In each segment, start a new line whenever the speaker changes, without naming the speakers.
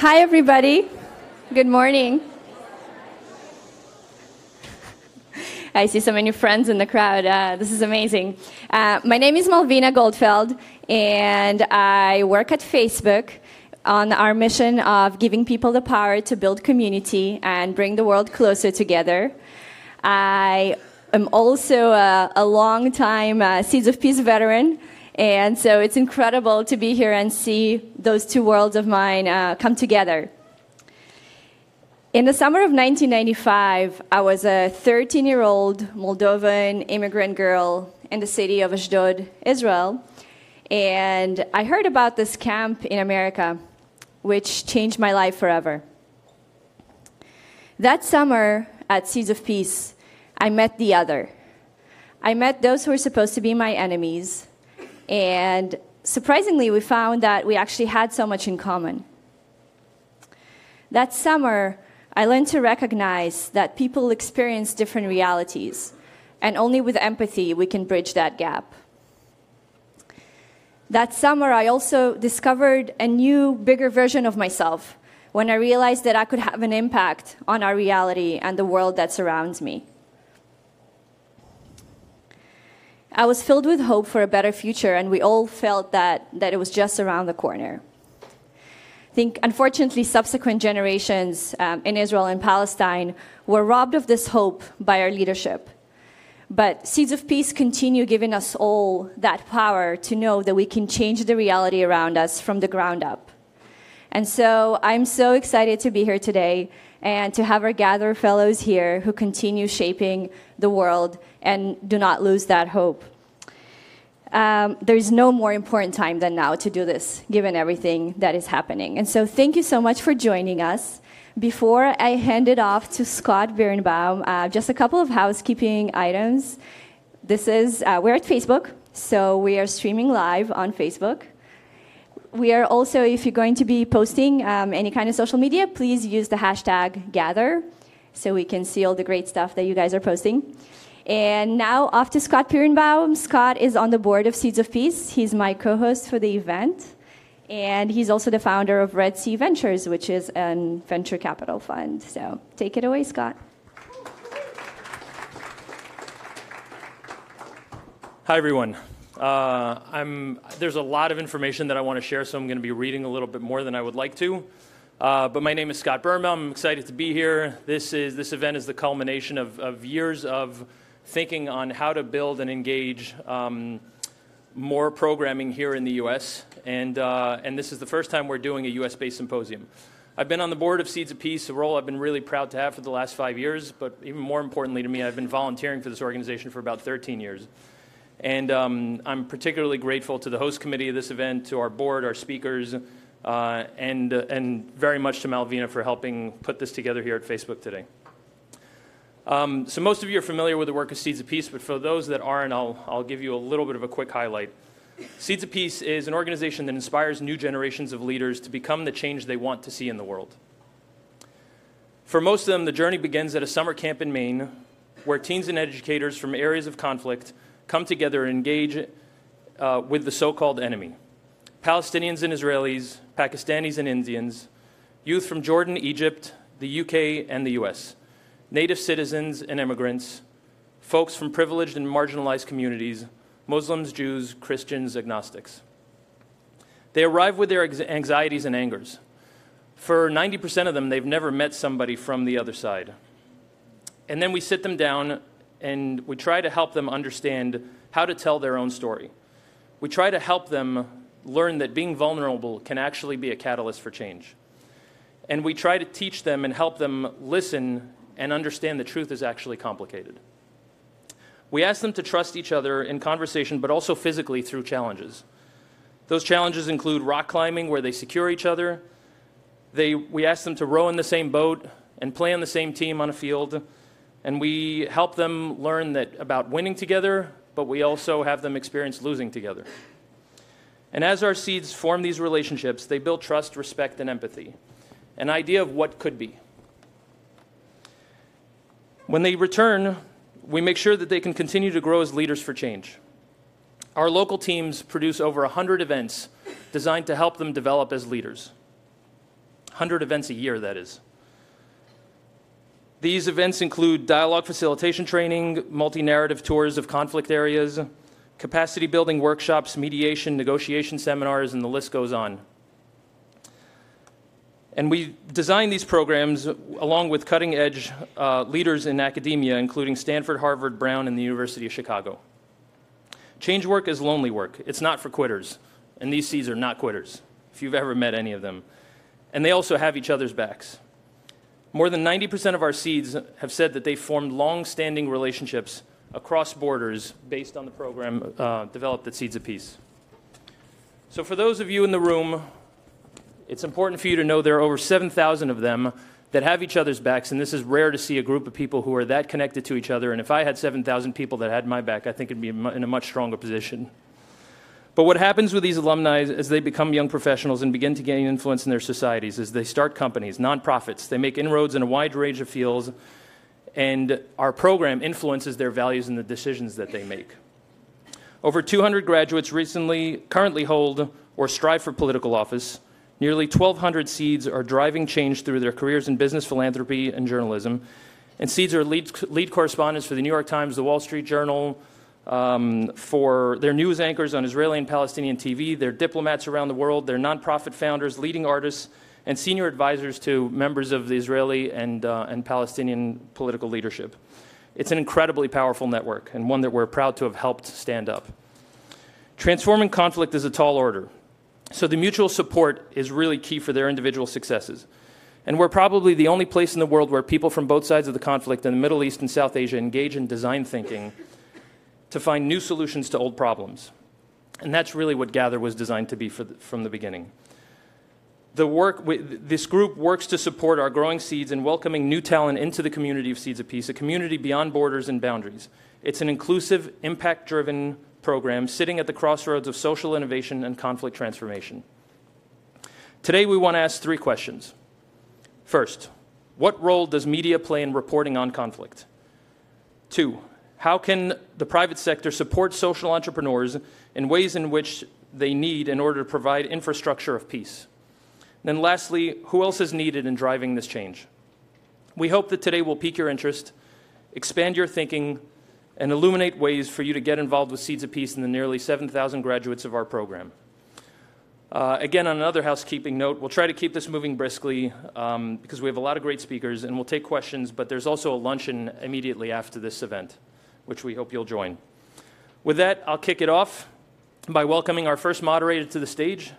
Hi, everybody. Good morning. I see so many friends in the crowd. This is amazing. My name is Malvina Goldfeld, and I work at Facebook on our mission of giving people the power to build community and bring the world closer together. I am also a long-time Seeds of Peace veteran, and so it's incredible to be here and see those two worlds of mine come together. In the summer of 1995, I was a 13-year-old Moldovan immigrant girl in the city of Ashdod, Israel, and I heard about this camp in America, which changed my life forever. That summer at Seeds of Peace, I met the other. I met those who were supposed to be my enemies, and surprisingly, we found that we actually had so much in common. That summer, I learned to recognize that people experience different realities, and only with empathy we can bridge that gap. That summer, I also discovered a new, bigger version of myself when I realized that I could have an impact on our reality and the world that surrounds me. I was filled with hope for a better future, and we all felt that it was just around the corner. I think, unfortunately, subsequent generations in Israel and Palestine were robbed of this hope by our leadership. But Seeds of Peace continue giving us all that power to know that we can change the reality around us from the ground up. And so I'm so excited to be here today and to have our Gather Fellows here who continue shaping the world and do not lose that hope. There is no more important time than now to do this, given everything that is happening. And so thank you so much for joining us. Before I hand it off to Scott Birnbaum, just a couple of housekeeping items. We're at Facebook, so we are streaming live on Facebook. We are also, if you're going to be posting any kind of social media, please use the hashtag Gather so we can see all the great stuff that you guys are posting. And now off to Scott Birnbaum. Scott is on the board of Seeds of Peace. He's my co-host for the event. And he's also the founder of Red Sea Ventures, which is a venture capital fund. So take it away, Scott.
Hi, everyone. There's a lot of information that I want to share, so I'm going to be reading a little bit more than I would like to. But my name is Scott Birnbaum. I'm excited to be here. This event is the culmination of years of thinking on how to build and engage more programming here in the U.S. And this is the first time we're doing a U.S.-based symposium. I've been on the board of Seeds of Peace, a role I've been really proud to have for the last 5 years. But even more importantly to me, I've been volunteering for this organization for about 13 years. And I'm particularly grateful to the host committee of this event, to our board, our speakers, and very much to Malvina for helping put this together here at Facebook today. So most of you are familiar with the work of Seeds of Peace, but for those that aren't, I'll give you a little bit of a quick highlight. Seeds of Peace is an organization that inspires new generations of leaders to become the change they want to see in the world. For most of them, the journey begins at a summer camp in Maine, where teens and educators from areas of conflict come together and engage with the so-called enemy. Palestinians and Israelis, Pakistanis and Indians, youth from Jordan, Egypt, the UK, and the US, native citizens and immigrants, folks from privileged and marginalized communities, Muslims, Jews, Christians, agnostics. They arrive with their anxieties and angers. For 90% of them, they've never met somebody from the other side. And then we sit them down and we try to help them understand how to tell their own story. We try to help them learn that being vulnerable can actually be a catalyst for change. And we try to teach them and help them listen and understand that truth is actually complicated. We ask them to trust each other in conversation, but also physically through challenges. Those challenges include rock climbing, where they secure each other. We ask them to row in the same boat and play on the same team on a field. And we help them learn about winning together, but we also have them experience losing together. And as our seeds form these relationships, they build trust, respect, and empathy, an idea of what could be. When they return, we make sure that they can continue to grow as leaders for change. Our local teams produce over 100 events designed to help them develop as leaders. 100 events a year, that is. These events include dialogue facilitation training, multi-narrative tours of conflict areas, capacity building workshops, mediation, negotiation seminars, and the list goes on. And we designed these programs along with cutting-edge leaders in academia, including Stanford, Harvard, Brown, and the University of Chicago. Change work is lonely work. It's not for quitters. And these seeds are not quitters, if you've ever met any of them. And they also have each other's backs. More than 90% of our seeds have said that they formed long-standing relationships across borders based on the program developed at Seeds of Peace. So for those of you in the room, it's important for you to know there are over 7,000 of them that have each other's backs, and this is rare to see a group of people who are that connected to each other. And if I had 7,000 people that had my back, I think it'd be in a much stronger position. But what happens with these alumni as they become young professionals and begin to gain influence in their societies is they start companies, nonprofits. They make inroads in a wide range of fields, and our program influences their values and the decisions that they make. Over 200 graduates currently hold or strive for political office. Nearly 1,200 Seeds are driving change through their careers in business, philanthropy, and journalism. And Seeds are lead correspondents for the New York Times, the Wall Street Journal, for their news anchors on Israeli and Palestinian TV. They're diplomats around the world. They're nonprofit founders, leading artists, and senior advisors to members of the Israeli and Palestinian political leadership. It's an incredibly powerful network, and one that we're proud to have helped stand up. Transforming conflict is a tall order, so the mutual support is really key for their individual successes. And we're probably the only place in the world where people from both sides of the conflict in the Middle East and South Asia engage in design thinking to find new solutions to old problems. And that's really what Gather was designed to be from the beginning. This group works to support our growing Seeds and welcoming new talent into the community of Seeds of Peace, a community beyond borders and boundaries. It's an inclusive, impact-driven program sitting at the crossroads of social innovation and conflict transformation. Today, we want to ask 3 questions. First, what role does media play in reporting on conflict? 2, how can the private sector support social entrepreneurs in ways in which they need in order to provide infrastructure of peace? And then lastly, who else is needed in driving this change? We hope that today will pique your interest, expand your thinking, and illuminate ways for you to get involved with Seeds of Peace and the nearly 7,000 graduates of our program. Again, on another housekeeping note, we'll try to keep this moving briskly because we have a lot of great speakers, and we'll take questions, but there's also a luncheon immediately after this event, which we hope you'll join. With that, I'll kick it off by welcoming our first moderator to the stage.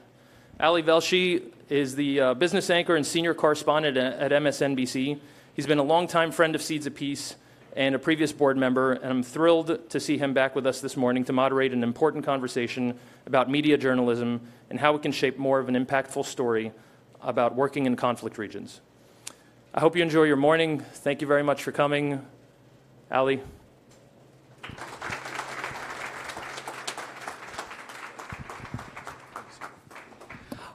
Ali Velshi is the business anchor and senior correspondent at MSNBC. He's been a longtime friend of Seeds of Peace and a previous board member, and I'm thrilled to see him back with us this morning to moderate an important conversation about media journalism and how it can shape more of an impactful story about working in conflict regions. I hope you enjoy your morning. Thank you very much for coming. Ali.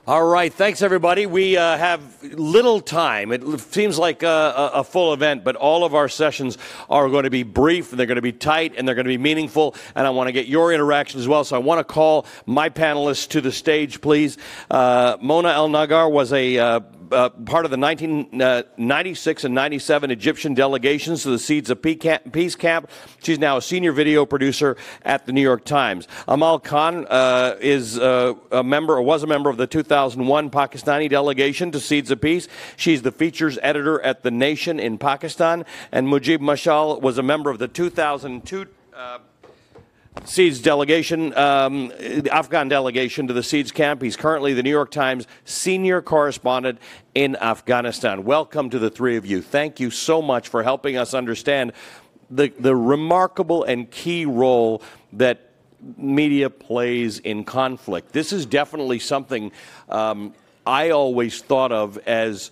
All right, thanks everybody. We have little time. It seems like a full event, but all of our sessions are going to be brief, and they're going to be tight, and they're going to be meaningful, and I want to get your interaction as well. So I want to call my panelists to the stage, please. Mona El-Nagar was a part of the 1996 and 97 Egyptian delegations to the Seeds of Peace Camp. She's now a senior video producer at the New York Times. Amal Khan was a member of the 2001 Pakistani delegation to Seeds of Peace. She's the features editor at The Nation in Pakistan. And Mujib Mashal was a member of the 2002 Seeds delegation, the Afghan delegation to the Seeds camp. He's currently the New York Times senior correspondent in Afghanistan. Welcome to the 3 of you. Thank you so much for helping us understand the remarkable and key role that media plays in conflict. This is definitely something I always thought of as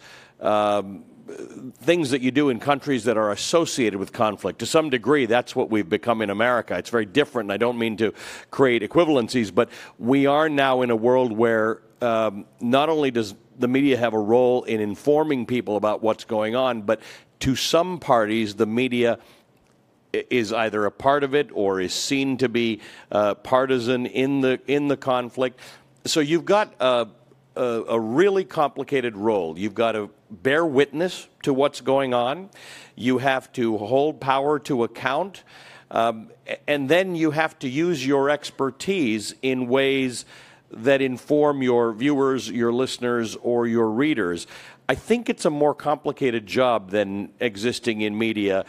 things that you do in countries that are associated with conflict. To some degree, that's what we've become in America. It's very different, and I don't mean to create equivalencies, but we are now in a world where not only does the media have a role in informing people about what's going on, but to some parties, the media is either a part of it or is seen to be partisan in the conflict. So you've got a really complicated role. You've got to bear witness to what's going on. You have to hold power to account. And then you have to use your expertise in ways that inform your viewers, your listeners, or your readers. I think it's a more complicated job than existing in media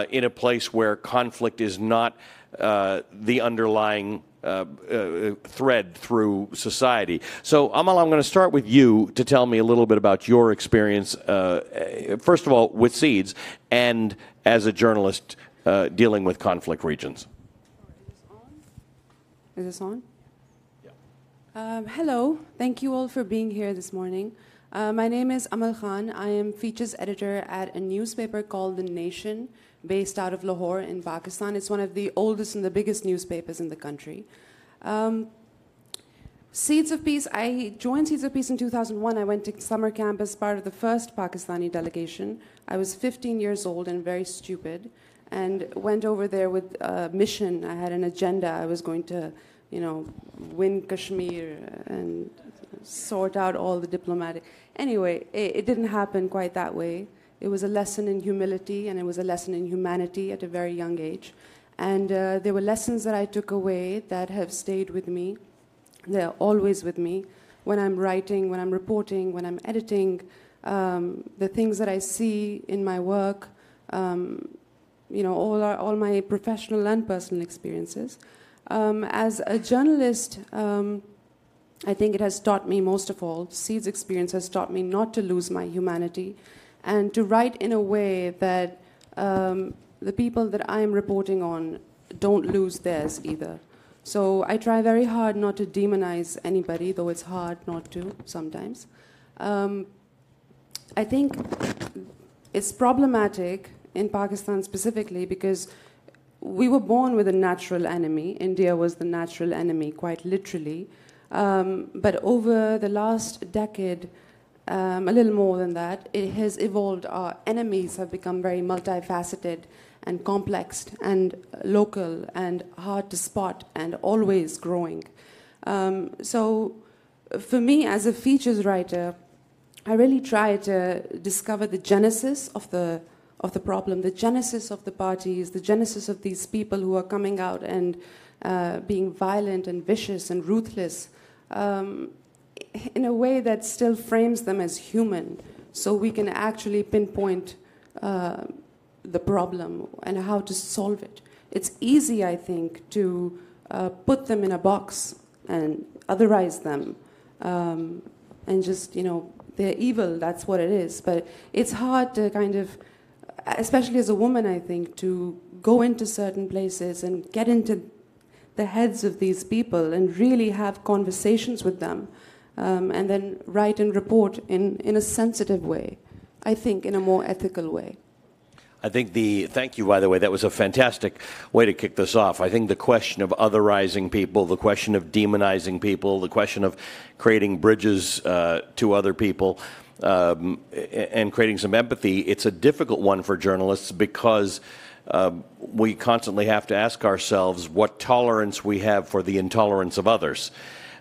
in a place where conflict is not the underlying thread through society. So, Amal, I'm going to start with you to tell me a little bit about your experience, first of all, with Seeds and as a journalist dealing with conflict regions.
Is this on? Yeah. Hello. Thank you all for being here this morning. My name is Amal Khan. I am features editor at a newspaper called The Nation, based out of Lahore in Pakistan. It's one of the oldest and the biggest newspapers in the country. Seeds of Peace, I joined Seeds of Peace in 2001. I went to summer camp as part of the first Pakistani delegation. I was 15 years old and very stupid, and went over there with a mission. I had an agenda. I was going to, win Kashmir and sort out all the diplomatic. Anyway, it didn't happen quite that way. It was a lesson in humility, and it was a lesson in humanity at a very young age. And there were lessons that I took away that have stayed with me. They're always with me. When I'm writing, when I'm reporting, when I'm editing, the things that I see in my work, all my professional and personal experiences. As a journalist, I think it has taught me, most of all, Seed's experience has taught me not to lose my humanity, and to write in a way that the people that I'm reporting on don't lose theirs either. So I try very hard not to demonize anybody, though it's hard not to sometimes. I think it's problematic in Pakistan specifically because we were born with a natural enemy. India was the natural enemy, quite literally. But over the last decade, a little more than that, it has evolved. Our enemies have become very multifaceted and complex and local and hard to spot and always growing. So for me, as a features writer, I really try to discover the genesis of the problem, the genesis of the parties, the genesis of these people who are coming out and being violent and vicious and ruthless, in a way that still frames them as human, so we can actually pinpoint the problem and how to solve it. It's easy, I think, to put them in a box and otherize them and just, they're evil, that's what it is. But it's hard to kind of, especially as a woman, I think, to go into certain places and get into the heads of these people and really have conversations with them, and then write and report in a sensitive way, I think, in a more ethical way.
I think thank you, by the way, that was a fantastic way to kick this off. I think the question of otherizing people, the question of demonizing people, the question of creating bridges to other people, and creating some empathy, it's a difficult one for journalists because we constantly have to ask ourselves what tolerance we have for the intolerance of others.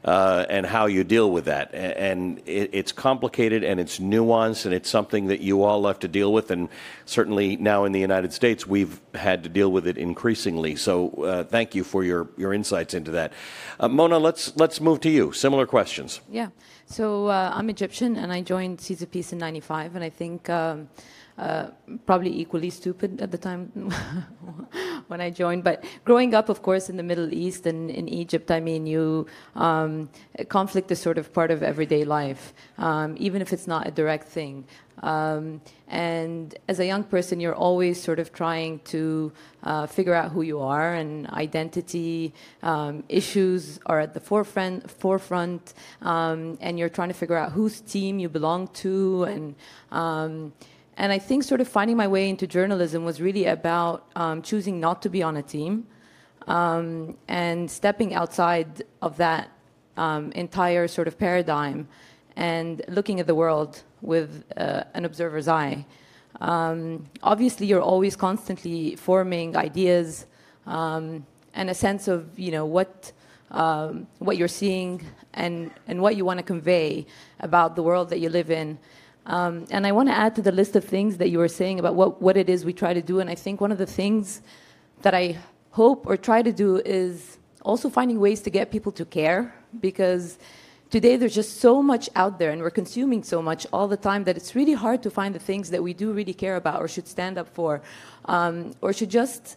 And how you deal with that. And it's complicated and it's nuanced and it's something that you all have to deal with. And certainly now in the United States, we've had to deal with it increasingly. So thank you for your insights into that. Mona, let's move to you. Similar questions.
Yeah. So I'm Egyptian and I joined Seeds of Peace in '95. And I think probably equally stupid at the time when I joined. But growing up, of course, in the Middle East and in Egypt, I mean, conflict is sort of part of everyday life, even if it's not a direct thing. And as a young person, you're always sort of trying to figure out who you are, and identity issues are at the forefront, and you're trying to figure out whose team you belong to, and I think sort of finding my way into journalism was really about choosing not to be on a team and stepping outside of that entire sort of paradigm and looking at the world with an observer's eye. Obviously, you're always constantly forming ideas and a sense of, what what you're seeing and what you want to convey about the world that you live in. And I want to add to the list of things that you were saying about what it is we try to do. And I think one of the things that I hope or try to do is also finding ways to get people to care, because today there's just so much out there and we're consuming so much all the time that it's really hard to find the things that we do really care about or should stand up for, or should just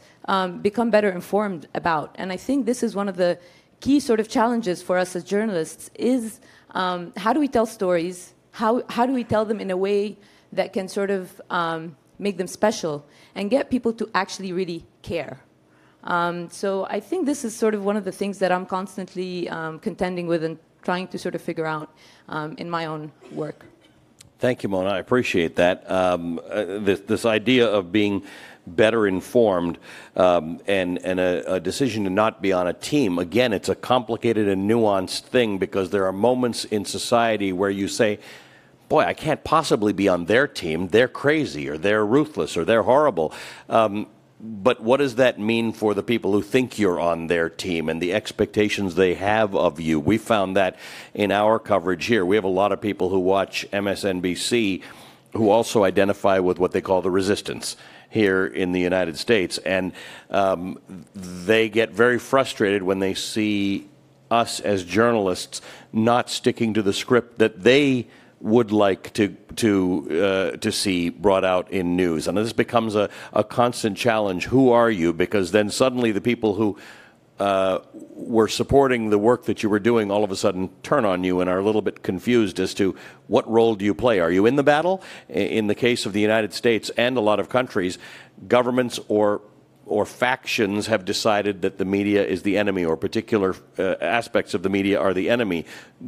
become better informed about. And I think this is one of the key sort of challenges for us as journalists is how do we tell stories? How do we tell them in a way that can sort of make them special and get people to actually really care? So I think this is sort of one of the things that I'm constantly contending with and trying to sort of figure out in my own work.
Thank you, Mona. I appreciate that. This idea of being better informed and a decision to not be on a team. Again, it's a complicated and nuanced thing because there are moments in society where you say, boy, I can't possibly be on their team. They're crazy or they're ruthless or they're horrible. But what does that mean for the people who think you're on their team and the expectations they have of you? We found that in our coverage here. We have a lot of people who watch MSNBC who also identify with what they call the resistance here in the United States. And they get very frustrated when they see us as journalists not sticking to the script that they would like to see brought out in news. And this becomes a constant challenge. Who are you? Because then suddenly the people who were supporting the work that you were doing all of a sudden turn on you and are a little bit confused as to what role do you play? Are you in the battle? In the case of the United States and a lot of countries, governments or factions have decided that the media is the enemy or particular aspects of the media are the enemy.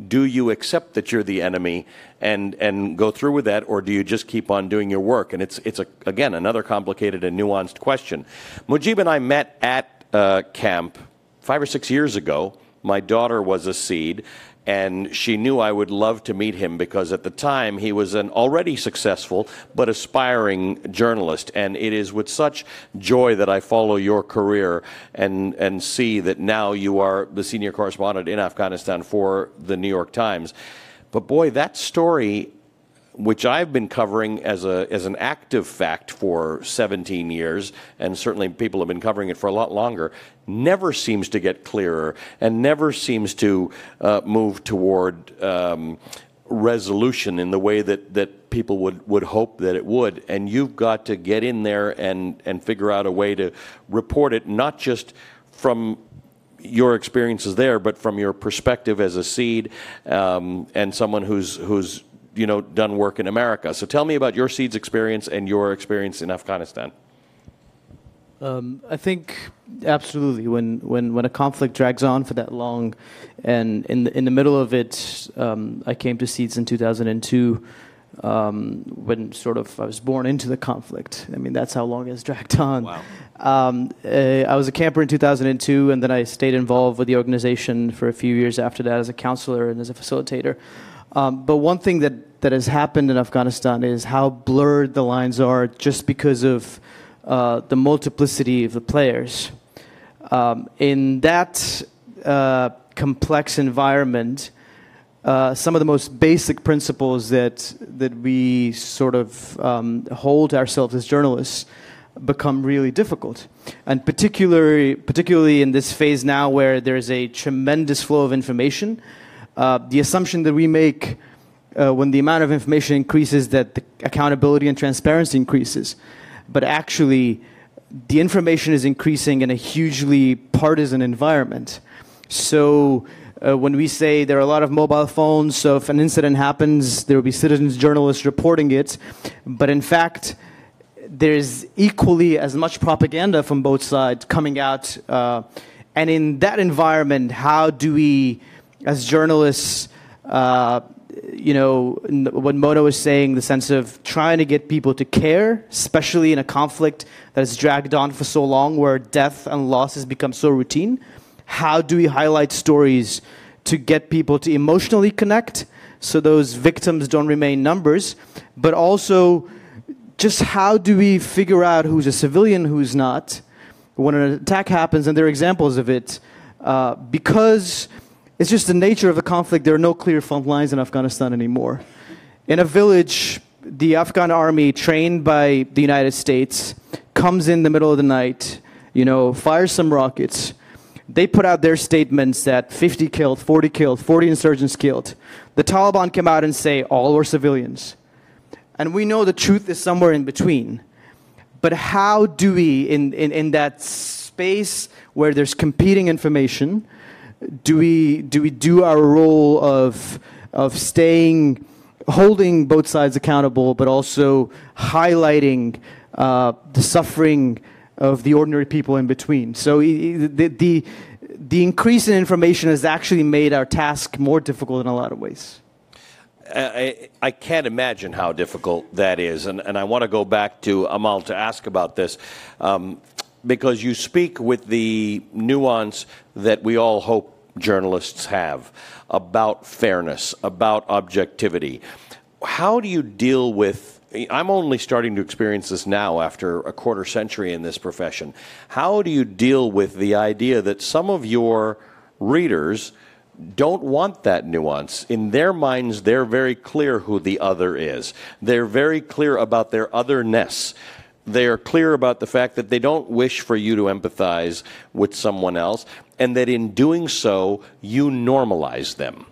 Do you accept that you're the enemy and go through with that, or do you just keep on doing your work? And it's again, another complicated and nuanced question. Mujib and I met at camp 5 or 6 years ago. My daughter was a seed, and she knew I would love to meet him because at the time he was an already successful but aspiring journalist. And it is with such joy that I follow your career and see that now you are the senior correspondent in Afghanistan for the New York Times. But boy, that story, which I've been covering as an active fact for 17 years, and certainly people have been covering it for a lot longer, never seems to get clearer and never seems to move toward resolution in the way that people would hope that it would. And you've got to get in there and figure out a way to report it, not just from your experiences there, but from your perspective as a seed and someone who's done work in America. So tell me about your seeds experience and your experience in Afghanistan.
I think absolutely. When a conflict drags on for that long, and in the middle of it, I came to Seeds in 2002. When sort of I was born into the conflict. I mean, that's how long it's dragged on.
Wow.
I was a camper in 2002, and then I stayed involved with the organization for a few years after that as a counselor and as a facilitator. But one thing that has happened in Afghanistan is how blurred the lines are just because of the multiplicity of the players. In that complex environment, some of the most basic principles that we sort of hold ourselves as journalists become really difficult. And particularly in this phase now where there's a tremendous flow of information, the assumption that we make when the amount of information increases that the accountability and transparency increases. But actually, the information is increasing in a hugely partisan environment. So when we say there are a lot of mobile phones, so if an incident happens, there will be citizens journalists reporting it. But in fact, there's equally as much propaganda from both sides coming out. And in that environment, how do we, as journalists, what Mona was saying, the sense of trying to get people to care, especially in a conflict that has dragged on for so long, where death and loss has become so routine. How do we highlight stories to get people to emotionally connect so those victims don't remain numbers? But also, just how do we figure out who's a civilian, who's not? When an attack happens, and there are examples of it, because it's just the nature of the conflict. There are no clear front lines in Afghanistan anymore. In a village, the Afghan army, trained by the United States, comes in the middle of the night, fires some rockets. They put out their statements that 50 killed, 40 insurgents killed. The Taliban came out and say all were civilians. And we know the truth is somewhere in between. But how do we, in that space where there's competing information, do we do our role of holding both sides accountable, but also highlighting the suffering of the ordinary people in between? So the increase in information has actually made our task more difficult in a lot of ways.
I can't imagine how difficult that is, and I want to go back to Amal to ask about this, because you speak with the nuance that we all hope journalists have about fairness, about objectivity. How do you deal with, I'm only starting to experience this now after a quarter century in this profession, how do you deal with the idea that some of your readers don't want that nuance? In their minds, they're very clear who the other is. They're very clear about their otherness. They are clear about the fact that they don't wish for you to empathize with someone else, and that in doing so, you normalize them.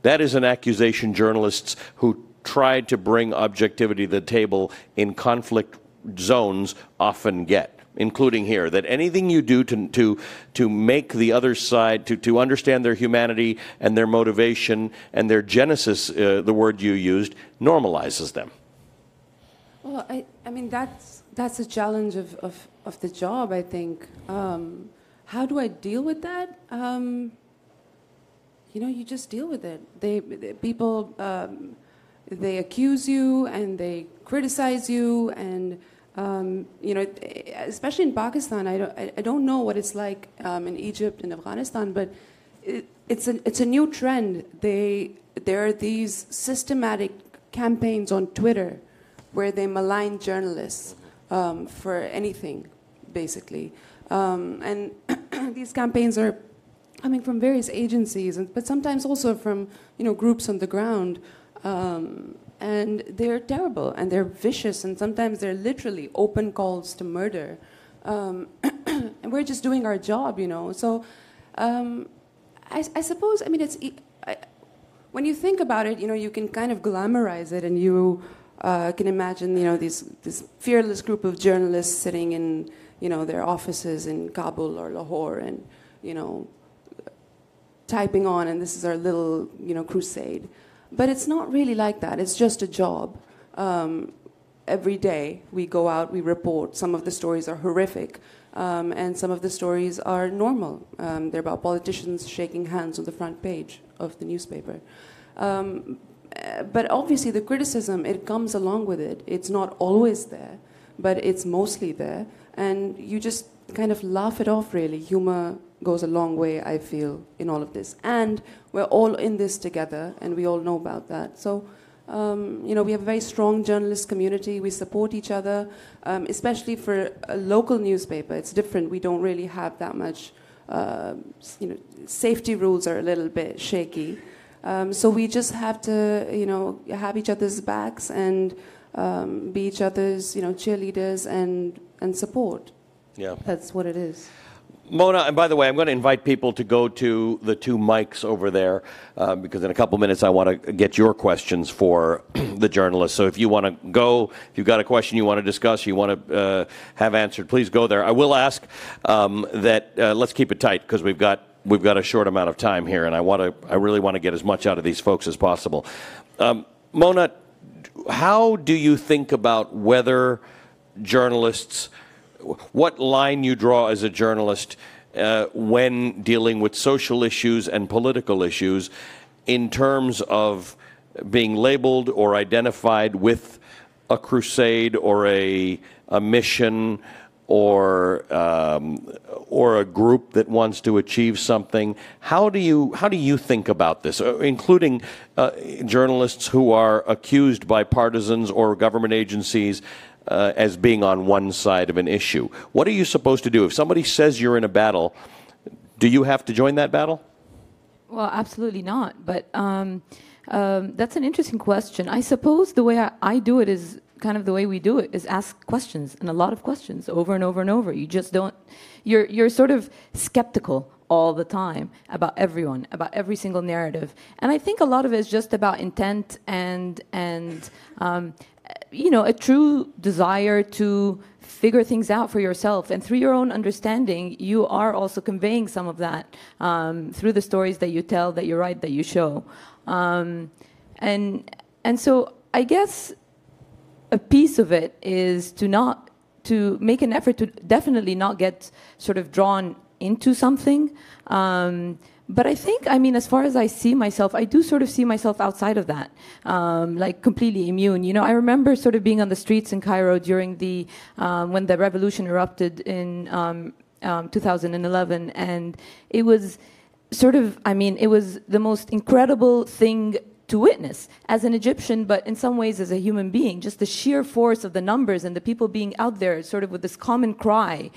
That is an accusation journalists who try to bring objectivity to the table in conflict zones often get, including here, that anything you do to make the other side, to understand their humanity and their motivation and their genesis, the word you used, normalizes them.
Well, I mean, that's a challenge of the job, I think. How do I deal with that? You just deal with it. People, they accuse you and they criticize you, and especially in Pakistan, I don't know what it's like in Egypt and Afghanistan, but it's a new trend. There are these systematic campaigns on Twitter where they malign journalists for anything, basically. And these campaigns are coming from various agencies, but sometimes also from groups on the ground. And they're terrible, and they're vicious, and sometimes they're literally open calls to murder. And we're just doing our job, So I suppose, I mean, when you think about it, you can kind of glamorize it, and you can imagine, this fearless group of journalists sitting in, their offices in Kabul or Lahore, and, typing on, and this is our little, crusade. But it's not really like that. It's just a job. Every day we go out, we report. Some of the stories are horrific, and some of the stories are normal. They're about politicians shaking hands on the front page of the newspaper. But obviously the criticism, it comes along with it. It's not always there, but it's mostly there. And you just kind of laugh it off, really. Humor goes a long way, I feel, in all of this. And we're all in this together, and we all know about that. So, we have a very strong journalist community. We support each other, especially for a local newspaper. It's different. We don't really have that much, safety rules are a little bit shaky. So we just have to, have each other's backs and be each other's, cheerleaders and support.
Yeah.
That's what it is.
Mona, and by the way, I'm going to invite people to go to the two mics over there because in a couple minutes I want to get your questions for the journalists. So if you want to go, if you've got a question you want to discuss, you want to have answered, please go there. I will ask that let's keep it tight because we've got a short amount of time here, and I really want to get as much out of these folks as possible. Mona, how do you think about whether journalists, what line you draw as a journalist when dealing with social issues and political issues in terms of being labeled or identified with a crusade or a mission or a group that wants to achieve something? How do you think about this, including journalists who are accused by partisans or government agencies as being on one side of an issue? What are you supposed to do? If somebody says you're in a battle, Do you have to join that battle?
Well, absolutely not. But that's an interesting question. I suppose the way I do it is kind of the way we do it, is ask questions, and a lot of questions over and over and over. You just don't, you're sort of skeptical all the time about everyone, about every single narrative. And I think a lot of it is just about intent and you know, a true desire to figure things out for yourself. And through your own understanding, you are also conveying some of that through the stories that you tell, that you write, that you show. And so I guess a piece of it is to make an effort to definitely not get sort of drawn into something. But I think, I mean, as far as I see myself, I do sort of see myself outside of that, like completely immune. You know, I remember sort of being on the streets in Cairo during the, when the revolution erupted in 2011, and it was sort of, I mean, it was the most incredible thing to witness as an Egyptian, but in some ways as a human being, just the sheer force of the numbers and the people being out there sort of with this common cry.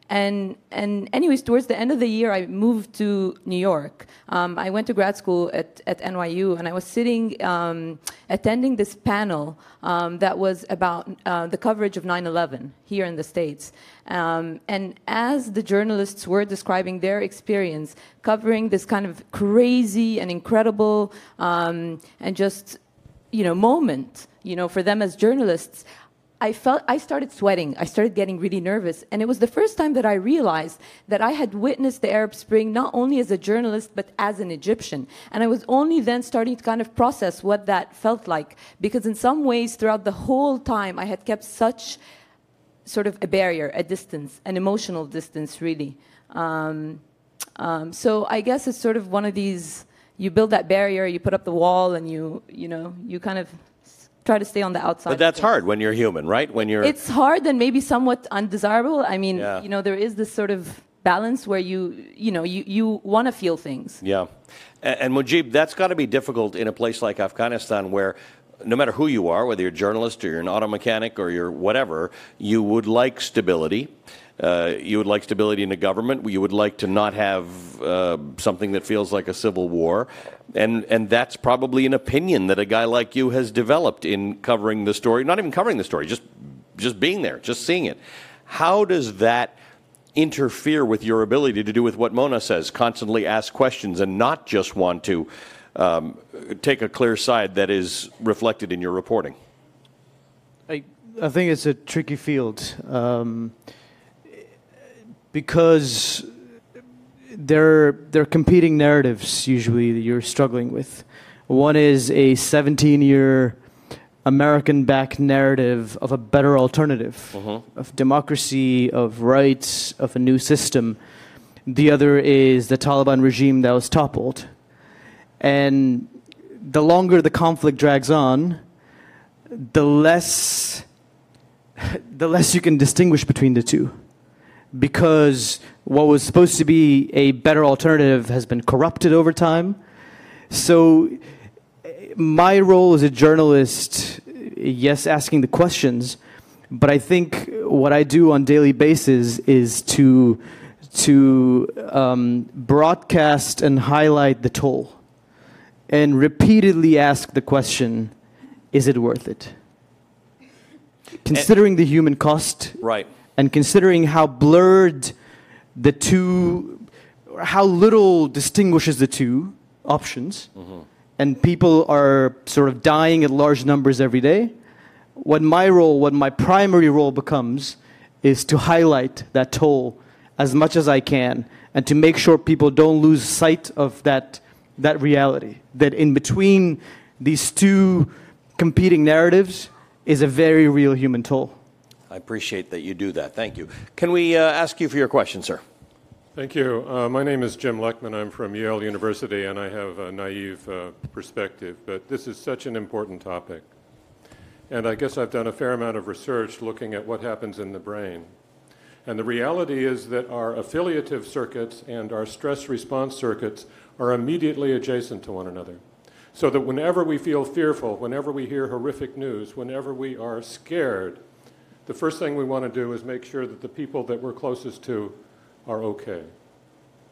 And anyways, towards the end of the year, I moved to New York. I went to grad school at NYU, and I was sitting, attending this panel that was about the coverage of 9/11 here in the States. And as the journalists were describing their experience covering this kind of crazy and incredible and just, you know, moment, you know, for them as journalists, I started sweating. I started getting really nervous. And it was the first time that I realized that I had witnessed the Arab Spring not only as a journalist, but as an Egyptian. And I was only then starting to kind of process what that felt like. Because in some ways, throughout the whole time, I had kept such sort of a barrier, a distance, an emotional distance, really. So I guess it's sort of one of these, you build that barrier, you put up the wall, and you know, you kind of try to stay on the outside.
But that's hard when you're human, right? When you're...
It's hard and maybe somewhat undesirable. I mean, you know, there is this sort of balance where you want to feel things.
Yeah. And Mujib, that's got to be difficult in a place like Afghanistan where no matter who you are, whether you're a journalist or you're an auto mechanic or you're whatever, you would like stability. You would like stability in the government. You would like to not have something that feels like a civil war. And that's probably an opinion that a guy like you has developed in covering the story, not even covering the story, just being there, just seeing it. How does that interfere with your ability to do with what Mona says, constantly ask questions and not just want to take a clear side that is reflected in your reporting?
I think it's a tricky field. Because there are competing narratives usually that you're struggling with. One is a 17-year American-backed narrative of a better alternative, of democracy, of rights, of a new system. The other is the Taliban regime that was toppled. And the longer the conflict drags on, the less you can distinguish between the two. Because what was supposed to be a better alternative has been corrupted over time. So my role as a journalist, yes, asking the questions, but I think what I do on a daily basis is to broadcast and highlight the toll and repeatedly ask the question, is it worth it? Considering the human cost.
Right.
And considering how blurred the two, how little distinguishes the two options, and people are sort of dying at large numbers every day, what my primary role becomes is to highlight that toll as much as I can and to make sure people don't lose sight of that reality, that in between these two competing narratives is a very real human toll.
I appreciate that you do that. Thank you. Can we ask you for your question, sir?
Thank you. My name is Jim Leckman. I'm from Yale University, and I have a naive perspective, but this is such an important topic. And I guess I've done a fair amount of research looking at what happens in the brain. And the reality is that our affiliative circuits and our stress response circuits are immediately adjacent to one another. So that whenever we feel fearful, whenever we hear horrific news, whenever we are scared, the first thing we want to do is make sure that the people that we're closest to are okay.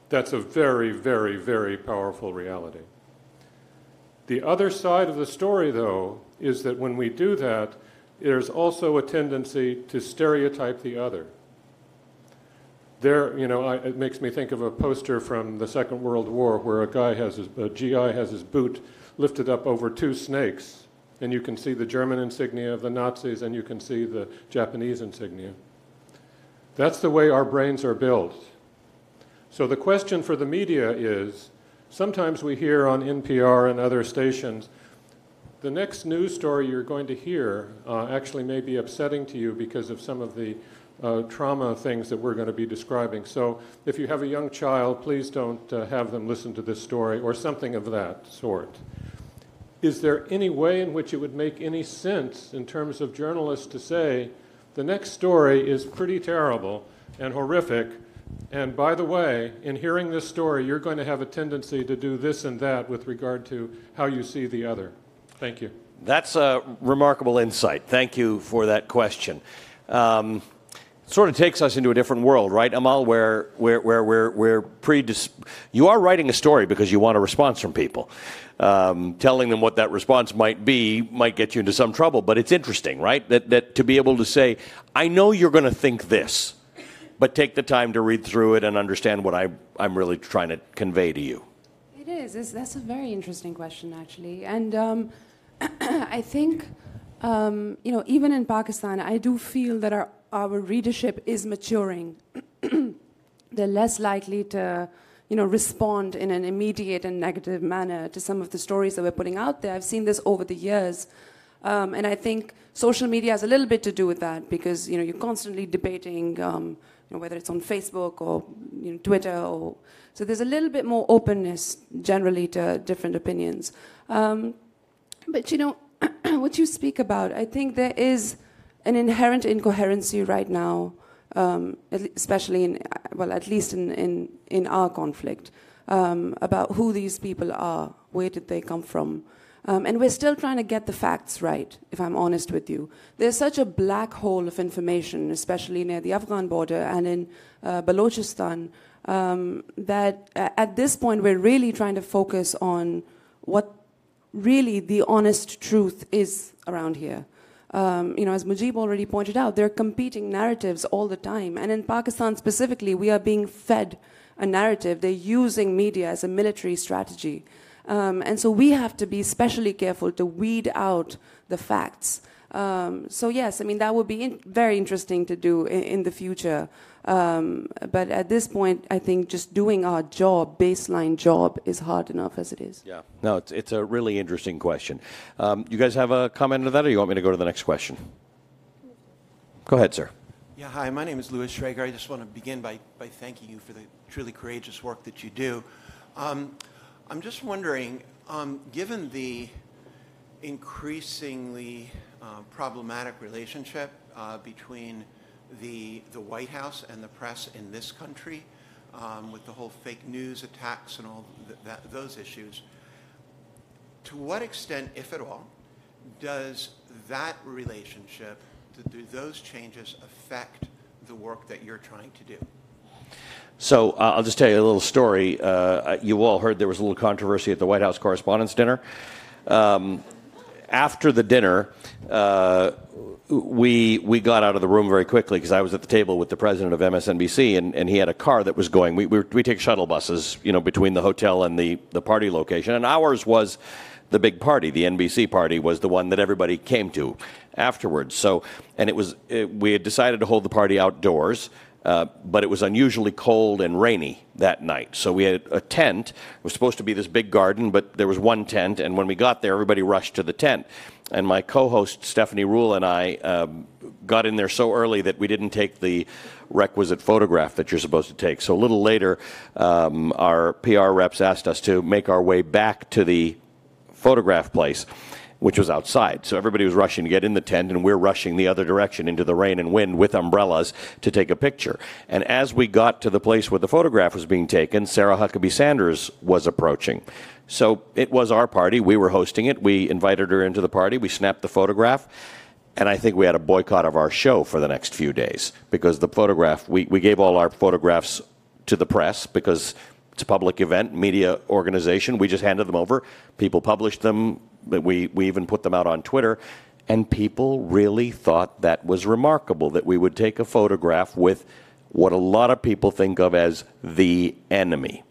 That's a very, very, very powerful reality. The other side of the story, though, is that when we do that, there's also a tendency to stereotype the other. It makes me think of a poster from the Second World War where a GI has his boot lifted up over two snakes, and you can see the German insignia of the Nazis and you can see the Japanese insignia. That's the way our brains are built. So the question for the media is, sometimes we hear on NPR and other stations, the next news story you're going to hear actually may be upsetting to you because of some of the trauma things that we're going to be describing. So if you have a young child, please don't have them listen to this story or something of that sort. Is there any way in which it would make any sense in terms of journalists to say, the next story is pretty terrible and horrific, and by the way, in hearing this story, you're going to have a tendency to do this and that with regard to how you see the other? Thank you.
That's a remarkable insight. Thank you for that question. Sort of takes us into a different world, right, Amal, where you are writing a story because you want a response from people. Telling them what that response might be might get you into some trouble, but it's interesting, right, that to be able to say, I know you're going to think this, but take the time to read through it and understand what I'm really trying to convey to you.
It is. That's a very interesting question, actually. And I think, even in Pakistan, I do feel that our readership is maturing. They're less likely to, respond in an immediate and negative manner to some of the stories that we're putting out there. I've seen this over the years. And I think social media has a little bit to do with that because, you're constantly debating, whether it's on Facebook or Twitter. So there's a little bit more openness generally to different opinions. But, what you speak about, I think there is an inherent incoherency right now, especially at least in our conflict, about who these people are, where did they come from. And we're still trying to get the facts right, if I'm honest with you. There's such a black hole of information, especially near the Afghan border and in Balochistan, that at this point we're really trying to focus on what really the honest truth is around here. As Mujib already pointed out, there are competing narratives all the time. And in Pakistan specifically, we are being fed a narrative. They're using media as a military strategy. And so we have to be especially careful to weed out the facts. So yes, that would be very interesting to do in the future. But at this point, I think just doing our job, baseline job, is hard enough as it is.
Yeah, no, it's a really interesting question. You guys have a comment on that, or you want me to go to the next question? Go ahead, sir.
Yeah, hi, my name is Louis Schrager. I just want to begin by thanking you for the truly courageous work that you do. I'm just wondering, given the increasingly problematic relationship between the White House and the press in this country, with the whole fake news attacks and all those issues, to what extent, if at all, does that relationship, do those changes affect the work that you're trying to do?
So I'll just tell you a little story. You all heard there was a little controversy at the White House Correspondents' Dinner. After the dinner, we got out of the room very quickly because I was at the table with the president of MSNBC, and he had a car that was going. We take shuttle buses, between the hotel and the party location, and ours was the big party. The NBC party was the one that everybody came to afterwards. So, and we had decided to hold the party outdoors. But it was unusually cold and rainy that night. So we had a tent. It was supposed to be this big garden, but there was one tent. And when we got there, everybody rushed to the tent. And my co-host, Stephanie Rule, and I got in there so early that we didn't take the requisite photograph that you're supposed to take. So a little later, our PR reps asked us to make our way back to the photograph place, which was outside. So everybody was rushing to get in the tent, and we're rushing the other direction into the rain and wind with umbrellas to take a picture. And as we got to the place where the photograph was being taken, Sarah Huckabee Sanders was approaching. So it was our party. We were hosting it. We invited her into the party. We snapped the photograph. And I think we had a boycott of our show for the next few days because the photograph, we gave all our photographs to the press because It's a public event, media organization. We just handed them over. People published them. We even put them out on Twitter. And people really thought that was remarkable, that we would take a photograph with what a lot of people think of as the enemy.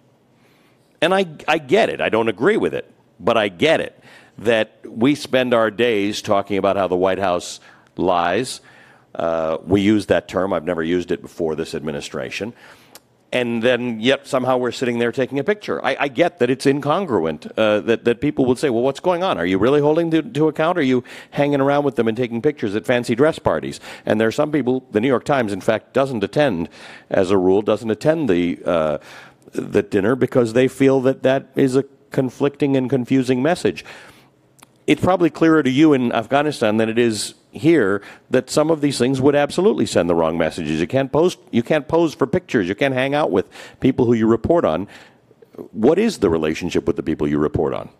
And I get it. I don't agree with it, but I get it, that we spend our days talking about how the White House lies. We use that term. I've never used it before this administration. And then yet somehow we're sitting there taking a picture. I get that it's incongruent, that people would say, well, what's going on? Are you really holding to account? Or are you hanging around with them and taking pictures at fancy dress parties? And there are some people, the New York Times, in fact, doesn't attend, as a rule, doesn't attend the dinner because they feel that is a conflicting and confusing message. It's probably clearer to you in Afghanistan than it is here that some of these things would absolutely send the wrong messages. You can't pose for pictures. You can't hang out with people who you report on. What is the relationship with the people you report on?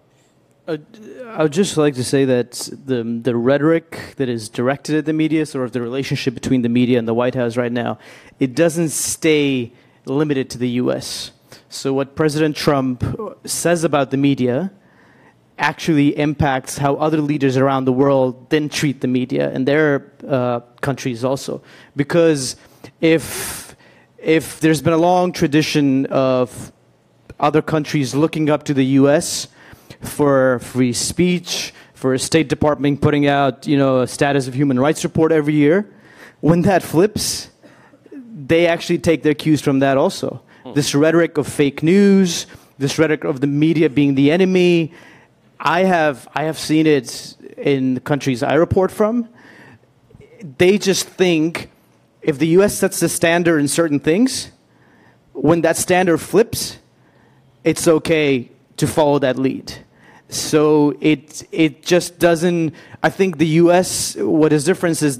I would just like to say that the rhetoric that is directed at the media, sort of the relationship between the media and the White House right now, it doesn't stay limited to the U.S. So what President Trump says about the media actually impacts how other leaders around the world then treat the media in their countries also. Because if there's been a long tradition of other countries looking up to the U.S. for free speech, for a State Department putting out, a status of human rights report every year, when that flips, they actually take their cues from that also. This rhetoric of fake news, this rhetoric of the media being the enemy, I have seen it in the countries I report from. They just think if the U.S. sets the standard in certain things, when that standard flips, it's okay to follow that lead. So it just doesn't. I think the U.S. what is different is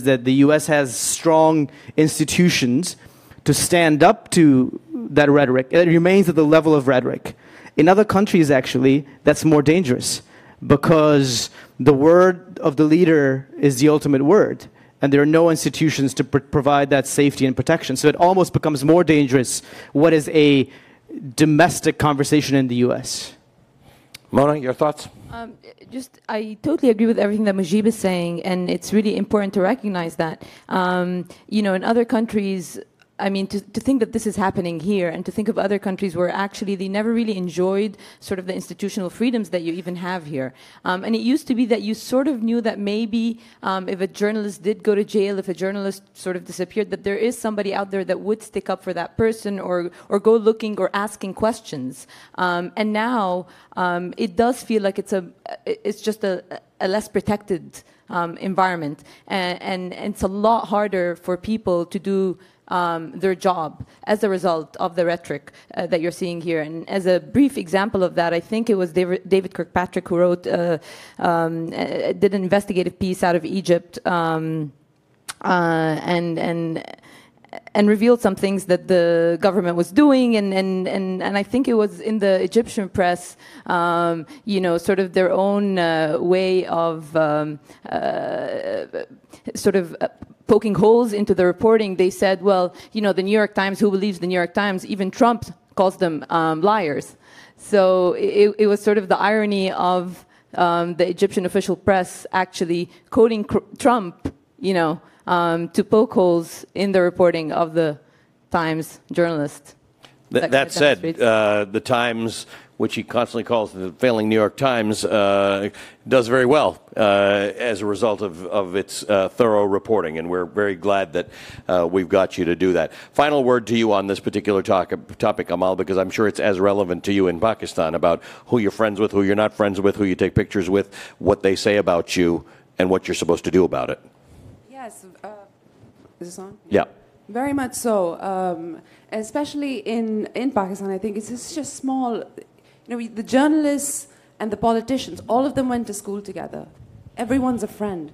that the U.S. has strong institutions to stand up to that rhetoric. It remains at the level of rhetoric. In other countries, actually, that's more dangerous because the word of the leader is the ultimate word, and there are no institutions to provide that safety and protection. So it almost becomes more dangerous what is a domestic conversation in the U.S.
Mona, your thoughts?
I totally agree with everything that Mujib is saying, and it's really important to recognize that. In other countries, to think that this is happening here and to think of other countries where actually they never really enjoyed sort of the institutional freedoms that you even have here. And it used to be that you sort of knew that maybe if a journalist did go to jail, if a journalist sort of disappeared, that there is somebody out there that would stick up for that person or go looking or asking questions. And now it does feel like it's just a less protected environment. And it's a lot harder for people to do their job as a result of the rhetoric that you're seeing here. And as a brief example of that, I think it was David Kirkpatrick who wrote, did an investigative piece out of Egypt and revealed some things that the government was doing, and I think it was in the Egyptian press, sort of their own way of poking holes into the reporting. They said, well, the New York Times, who believes the New York Times? Even Trump calls them liars. So it was sort of the irony of the Egyptian official press actually quoting Trump, to poke holes in the reporting of the Times journalist.
That said, the Times, which he constantly calls the failing New York Times, does very well as a result of its thorough reporting, and we're very glad that we've got you to do that. Final word to you on this particular topic, Amal, because I'm sure it's as relevant to you in Pakistan about who you're friends with, who you're not friends with, who you take pictures with, what they say about you, and what you're supposed to do about it.
Yes. Is this on?
Yeah.
Very much so. Especially in Pakistan, I think it's just small. The journalists and the politicians, all of them went to school together. Everyone's a friend.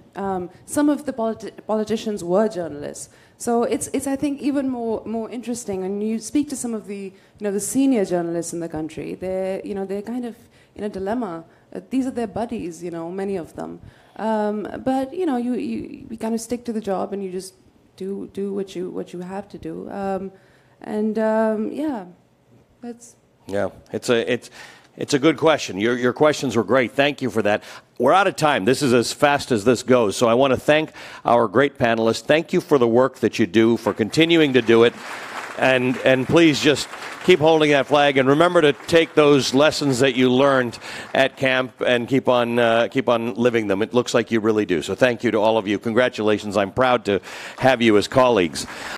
Some of the politicians were journalists. So it's I think even more interesting. And you speak to some of the the senior journalists in the country. They're kind of in a dilemma. These are their buddies. Many of them. But you kind of stick to the job and you just do what you have to do.
Yeah, it's a good question. Your questions were great. Thank you for that. We're out of time. This is as fast as this goes. So I want to thank our great panelists. Thank you for the work that you do, for continuing to do it. And please just keep holding that flag, and remember to take those lessons that you learned at camp and keep on living them. It looks like you really do. So thank you to all of you. Congratulations. I'm proud to have you as colleagues.